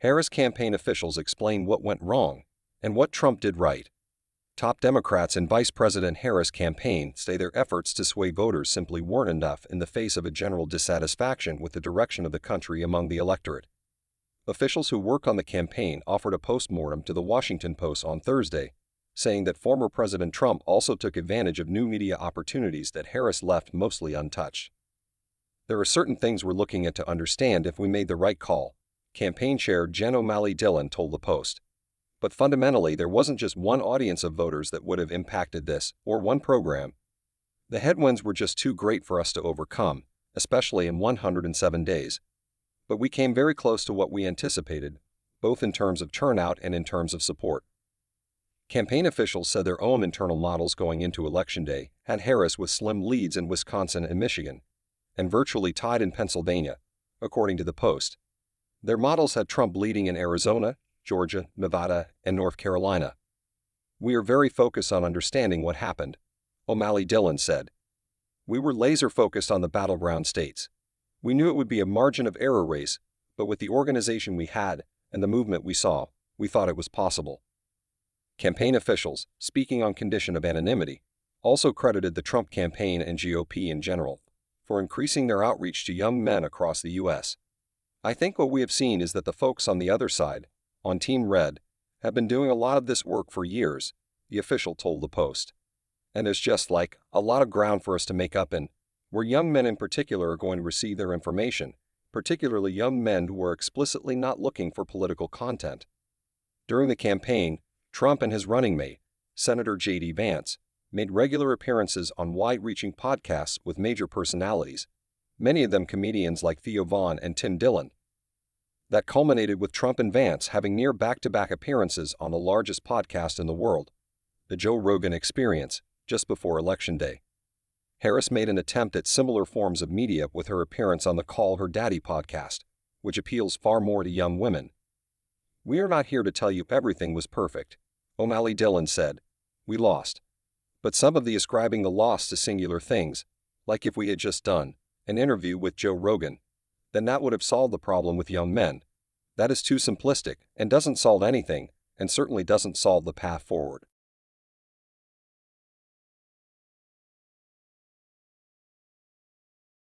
Harris campaign officials explain what went wrong and what Trump did right. Top Democrats in Vice President Harris' campaign say their efforts to sway voters simply weren't enough in the face of a general dissatisfaction with the direction of the country among the electorate. Officials who work on the campaign offered a postmortem to the Washington Post on Thursday, saying that former President Trump also took advantage of new media opportunities that Harris left mostly untouched. "There are certain things we're looking at to understand if we made the right call," campaign chair Jen O'Malley Dillon told the Post. But fundamentally, there wasn't just one audience of voters that would have impacted this, or one program. The headwinds were just too great for us to overcome, especially in 107 days. But we came very close to what we anticipated, both in terms of turnout and in terms of support. Campaign officials said their own internal models going into Election Day had Harris with slim leads in Wisconsin and Michigan, and virtually tied in Pennsylvania, according to the Post. Their models had Trump leading in Arizona, Georgia, Nevada, and North Carolina. "We are very focused on understanding what happened," O'Malley Dillon said. "We were laser-focused on the battleground states. We knew it would be a margin of error race, but with the organization we had and the movement we saw, we thought it was possible." Campaign officials, speaking on condition of anonymity, also credited the Trump campaign and GOP in general for increasing their outreach to young men across the U.S. "I think what we have seen is that the folks on the other side, on Team Red, have been doing a lot of this work for years," the official told the Post. "And there's just like a lot of ground for us to make up in, where young men in particular are going to receive their information, particularly young men who are explicitly not looking for political content." During the campaign, Trump and his running mate, Senator J.D. Vance, made regular appearances on wide-reaching podcasts with major personalities, many of them comedians like Theo Vaughn and Tim Dillon. That culminated with Trump and Vance having near back-to-back appearances on the largest podcast in the world, The Joe Rogan Experience, just before Election Day. Harris made an attempt at similar forms of media with her appearance on the Call Her Daddy podcast, which appeals far more to young women. "We are not here to tell you everything was perfect," O'Malley Dillon said. "We lost. But some of the ascribing the loss to singular things, like if we had just done an interview with Joe Rogan, then that would have solved the problem with young men. That is too simplistic and doesn't solve anything, and certainly doesn't solve the path forward."